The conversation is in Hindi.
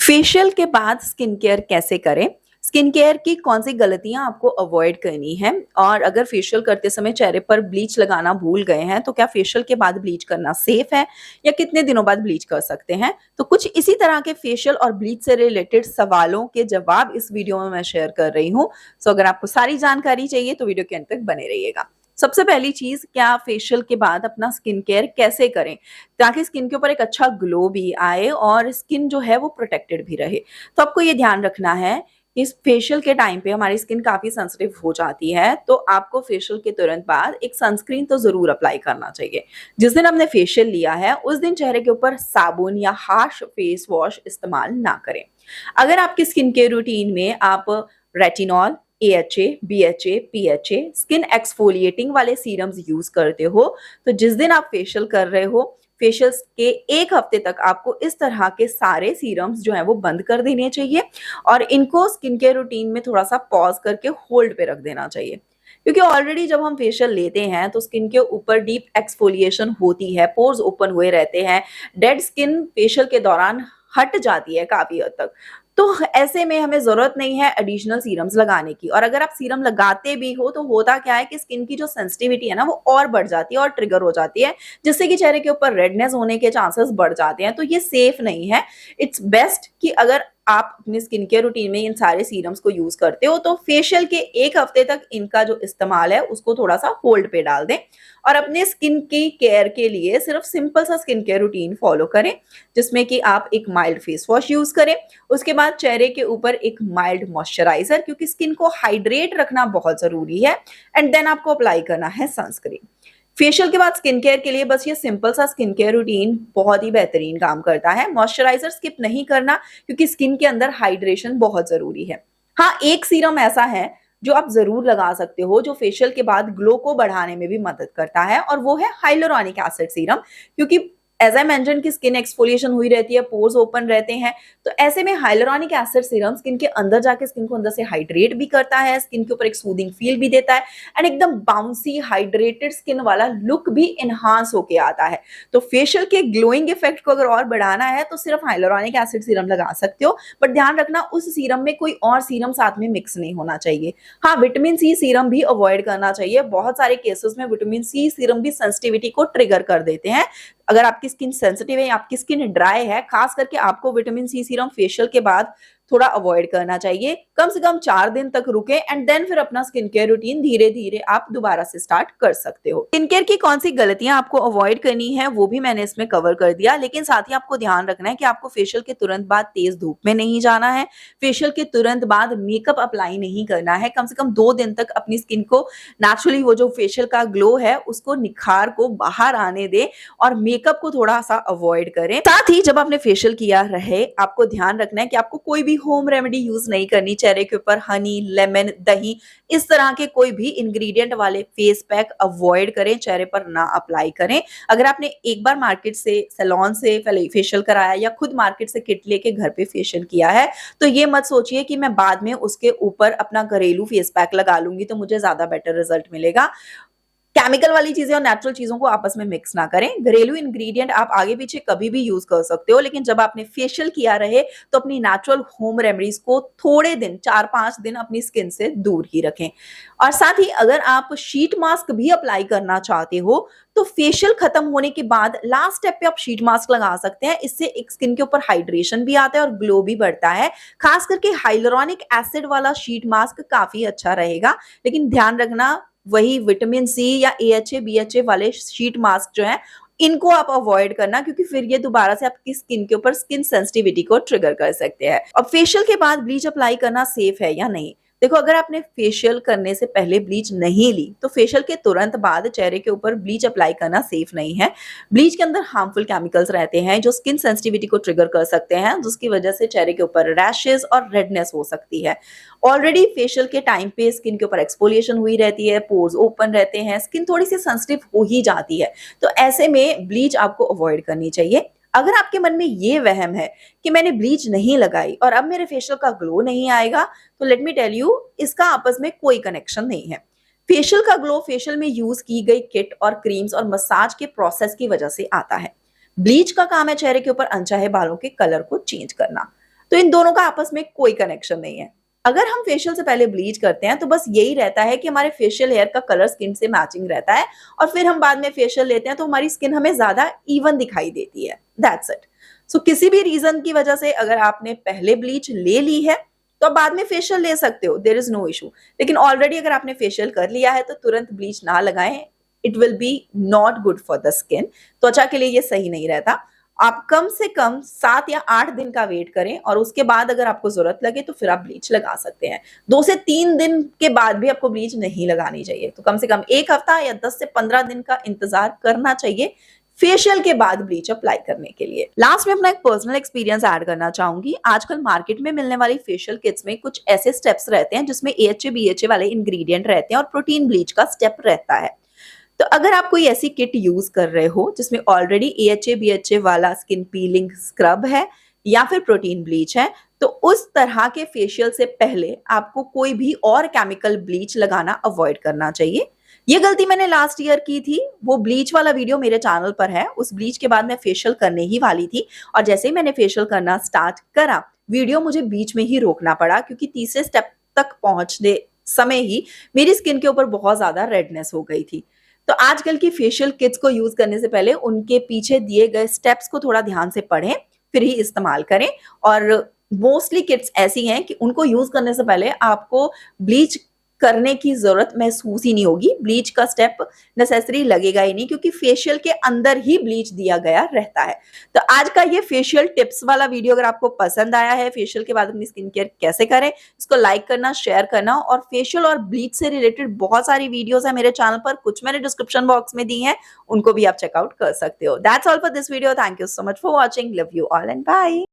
फेशियल के बाद स्किन केयर कैसे करें? स्किन केयर की कौन सी गलतियां आपको अवॉइड करनी है? और अगर फेशियल करते समय चेहरे पर ब्लीच लगाना भूल गए हैं, तो क्या फेशियल के बाद ब्लीच करना सेफ है या कितने दिनों बाद ब्लीच कर सकते हैं? तो कुछ इसी तरह के फेशियल और ब्लीच से रिलेटेड सवालों के जवाब इस वीडियो में मैं शेयर कर रही हूँ। सो अगर आपको सारी जानकारी चाहिए तो वीडियो के अंत तक बने रहिएगा। सबसे पहली चीज, क्या फेशियल के बाद अपना स्किन केयर कैसे करें ताकि स्किन के ऊपर एक अच्छा ग्लो भी आए और स्किन जो है वो प्रोटेक्टेड भी रहे। तो आपको ये ध्यान रखना है कि इस फेशियल के टाइम पे हमारी स्किन काफी सेंसिटिव हो जाती है, तो आपको फेशियल के तुरंत बाद एक सनस्क्रीन तो जरूर अप्लाई करना चाहिए। जिस दिन आपने फेशियल लिया है उस दिन चेहरे के ऊपर साबुन या हार्श फेस वॉश इस्तेमाल ना करें। अगर आपकी स्किन केयर रूटीन में आप retinol, AHA, BHA, PHA, skin exfoliating वाले सीरम्स यूज करते हो, तो जिस दिन आप फेशियल कर रहे हो, फेशियल के 1 हफ्ते तक आपको इस तरह के सारे सीरम्स जो हैं वो बंद कर देने चाहिए और इनको स्किन केयर रूटीन में थोड़ा-सा पॉज़ करके होल्ड पे रख देना चाहिए। क्योंकि ऑलरेडी जब हम फेशियल लेते हैं तो स्किन के ऊपर डीप एक्सफोलिएशन होती है, पोर्स ओपन हुए रहते हैं, डेड स्किन फेशियल के दौरान हट जाती है काफ़ी हद तक। तो ऐसे में हमें ज़रूरत नहीं है एडिशनल सीरम्स लगाने की, और अगर आप सीरम लगाते भी हो तो होता क्या है कि स्किन की जो सेंसिटिविटी है ना वो और बढ़ जाती है और ट्रिगर हो जाती है, जिससे कि चेहरे के ऊपर रेडनेस होने के चांसेस बढ़ जाते हैं। तो ये सेफ नहीं है। इट्स बेस्ट कि अगर आप अपने स्किन केयर रूटीन में इन सारे सीरम्स को यूज करते हो तो फेशियल के 1 हफ्ते तक इनका जो इस्तेमाल है उसको थोड़ा सा होल्ड पे डाल दें और अपने स्किन की केयर के लिए सिर्फ सिंपल सा स्किन केयर रूटीन फॉलो करें, जिसमें कि आप एक माइल्ड फेस वॉश यूज करें। उसके बाद चेहरे के ऊपर एक माइल्ड मॉइस्चराइजर, क्योंकि स्किन को हाइड्रेट रखना बहुत जरूरी है, एंड देन आपको अप्लाई करना है सनस्क्रीन। फेशियल के बाद स्किन केयर के लिए बस ये सिंपल सा स्किन केयर रूटीन बहुत ही बेहतरीन काम करता है। मॉइस्चराइजर स्किप नहीं करना, क्योंकि स्किन के अंदर हाइड्रेशन बहुत जरूरी है। हाँ, एक सीरम ऐसा है जो आप जरूर लगा सकते हो जो फेशियल के बाद ग्लो को बढ़ाने में भी मदद करता है, और वो है हाइलुरोनिक एसिड सीरम। क्योंकि एज आई मेंशन की स्किन एक्सफोलिएशन हुई रहती है, पोर्स ओपन रहते हैं, तो ऐसे में हाइलुरोनिक एसिड सीरम स्किन के अंदर जाके स्किन को अंदर से हाइड्रेट भी करता है, स्किन के ऊपर एक सूदिंग फील भी देता है, एंड एकदम बाउंसी हाइड्रेटेड स्किन वाला लुक भी इनहांस होके आता है। तो फेशियल के ग्लोइंग इफेक्ट को अगर और बढ़ाना है तो सिर्फ हाइलुरोनिक एसिड सीरम लगा सकते हो, बट ध्यान रखना उस सीरम में कोई और सीरम साथ में मिक्स नहीं होना चाहिए। हाँ, विटामिन सी सीरम भी अवॉइड करना चाहिए। बहुत सारे केसेस में विटामिन सी सीरम भी सेंसिटिविटी को ट्रिगर कर देते हैं। अगर आपकी स्किन सेंसिटिव है या आपकी स्किन ड्राई है, खास करके आपको विटामिन सी सीरम फेशियल के बाद थोड़ा अवॉइड करना चाहिए। कम से कम 4 दिन तक रुके एंड देन फिर अपना स्किन केयर रूटीन धीरे धीरे आप दोबारा से स्टार्ट कर सकते हो। स्किन केयर की कौन सी गलतियां आपको अवॉइड करनी है वो भी मैंने इसमें कवर कर दिया, लेकिन साथ ही आपको ध्यान रखना है कि आपको फेशियल के तुरंत बाद तेज धूप में नहीं जाना है। फेशियल के तुरंत बाद मेकअप अप्लाई नहीं करना है। कम से कम 2 दिन तक अपनी स्किन को नेचुरली वो जो फेशियल का ग्लो है उसको, निखार को बाहर आने दे और मेकअप को थोड़ा सा अवॉइड करें। साथ ही जब आपने फेशियल किया रहे, आपको ध्यान रखना है कि आपको कोई भी होम रेमेडी यूज नहीं करनी। चेहरे के ऊपर हनी, लेमन, दही, इस तरह के कोई भी इंग्रेडिएंट वाले फेस पैक अवॉइड करें, चेहरे पर ना अप्लाई करें। अगर आपने एक बार मार्केट से, सैलून से फेशियल कराया या खुद मार्केट से किट लेके घर पे फेशियल किया है, तो ये मत सोचिए कि मैं बाद में उसके ऊपर अपना घरेलू फेस पैक लगा लूंगी तो मुझे ज्यादा बेटर रिजल्ट मिलेगा। केमिकल वाली चीजें और नेचुरल चीजों को आपस में मिक्स ना करें। घरेलू इंग्रेडिएंट आप आगे पीछे कभी भी यूज कर सकते हो, लेकिन जब आपने फेशियल किया रहे तो अपनी नेचुरल होम रेमेडीज को थोड़े दिन, 4-5 दिन अपनी स्किन से दूर ही रखें। और साथ ही अगर आप शीट मास्क भी अप्लाई करना चाहते हो तो फेशियल खत्म होने के बाद लास्ट स्टेप पे आप शीट मास्क लगा सकते हैं। इससे एक स्किन के ऊपर हाइड्रेशन भी आता है और ग्लो भी बढ़ता है। खास करके हाइलुरोनिक एसिड वाला शीट मास्क काफी अच्छा रहेगा, लेकिन ध्यान रखना वही विटामिन सी या AHA, BHA वाले शीट मास्क जो हैं इनको आप अवॉइड करना, क्योंकि फिर ये दोबारा से आपकी स्किन के ऊपर स्किन सेंसिटिविटी को ट्रिगर कर सकते हैं। अब फेशियल के बाद ब्लीच अप्लाई करना सेफ है या नहीं? देखो, अगर आपने फेशियल करने से पहले ब्लीच नहीं ली तो फेशियल के तुरंत बाद चेहरे के ऊपर ब्लीच अप्लाई करना सेफ नहीं है। ब्लीच के अंदर हार्मफुल केमिकल्स रहते हैं जो स्किन सेंसिटिविटी को ट्रिगर कर सकते हैं, जिसकी वजह से चेहरे के ऊपर रैशेस और रेडनेस हो सकती है। ऑलरेडी फेशियल के टाइम पे स्किन के ऊपर एक्सफोलिएशन हुई रहती है, पोर्स ओपन रहते हैं, स्किन थोड़ी सी सेंसिटिव हो ही जाती है, तो ऐसे में ब्लीच आपको अवॉइड करनी चाहिए। अगर आपके मन में ये वहम है कि मैंने ब्लीच नहीं लगाई और अब मेरे फेशियल का ग्लो नहीं आएगा, तो लेट मी टेल यू, इसका आपस में कोई कनेक्शन नहीं है। फेशियल का ग्लो फेशियल में यूज की गई किट और क्रीम्स और मसाज के प्रोसेस की वजह से आता है। ब्लीच का काम है चेहरे के ऊपर अनचाहे बालों के कलर को चेंज करना। तो इन दोनों का आपस में कोई कनेक्शन नहीं है। अगर हम फेशियल से पहले ब्लीच करते हैं तो बस यही रहता है कि हमारे फेशियल हेयर का कलर स्किन से मैचिंग रहता है और फिर हम बाद में फेशियल लेते हैं तो हमारी स्किन हमें ज्यादा इवन दिखाई देती है। That's it. सो किसी भी रीजन की वजह से अगर आपने पहले ब्लीच ले ली है तो आप बाद में फेशियल ले सकते हो, देयर इज नो इशू। लेकिन ऑलरेडी अगर आपने फेशियल कर लिया है तो तुरंत ब्लीच ना लगाएं, it will be not good for the skin. त्वचा के लिए ये सही नहीं रहता। आप कम से कम 7 या 8 दिन का वेट करें और उसके बाद अगर आपको जरूरत लगे तो फिर आप ब्लीच लगा सकते हैं। 2 से 3 दिन के बाद भी आपको ब्लीच नहीं लगानी चाहिए। तो कम से कम 1 हफ्ता या 10 से 15 दिन का इंतजार करना चाहिए फेशियल के बाद ब्लीच अप्लाई करने के लिए। लास्ट में अपना एक पर्सनल एक्सपीरियंस ऐड करना चाहूंगी। आजकल मार्केट में मिलने वाली फेशियल किट्स में कुछ ऐसे स्टेप्स रहते हैं जिसमें AHA BHA वाले इंग्रेडिएंट रहते हैं और प्रोटीन ब्लीच का स्टेप रहता है। तो अगर आप कोई ऐसी किट यूज कर रहे हो जिसमें ऑलरेडी AHA BHA वाला स्किन पीलिंग स्क्रब है या फिर प्रोटीन ब्लीच है, तो उस तरह के फेशियल से पहले आपको कोई भी और केमिकल ब्लीच लगाना अवॉइड करना चाहिए। ये गलती मैंने लास्ट ईयर की थी। वो ब्लीच वाला वीडियो मेरे चैनल पर है। उस ब्लीच के बाद मैं फेशियल करने ही वाली थी और जैसे ही मैंने फेशियल करना स्टार्ट करा, वीडियो मुझे बीच में ही रोकना पड़ा क्योंकि तीसरे स्टेप तक पहुंचने समय ही मेरी स्किन के ऊपर बहुत ज्यादा रेडनेस हो गई थी। तो आजकल की फेशियल किट्स को यूज करने से पहले उनके पीछे दिए गए स्टेप्स को थोड़ा ध्यान से पढ़ें, फिर ही इस्तेमाल करें। और मोस्टली किट्स ऐसी हैं कि उनको यूज करने से पहले आपको ब्लीच करने की जरूरत महसूस ही नहीं होगी। ब्लीच का स्टेप नेसेसरी लगेगा ही नहीं क्योंकि फेशियल के अंदर ही ब्लीच दिया गया रहता है। तो आज का ये फेशियल टिप्स वाला वीडियो अगर आपको पसंद आया है, फेशियल के बाद अपनी स्किन केयर कैसे करें, इसको लाइक करना, शेयर करना। और फेशियल और ब्लीच से रिलेटेड बहुत सारी वीडियोस है मेरे चैनल पर, कुछ मैंने डिस्क्रिप्शन बॉक्स में दी है, उनको भी आप चेकआउट कर सकते हो। That's all for this video. Thank you so much for watching. Love you all and bye.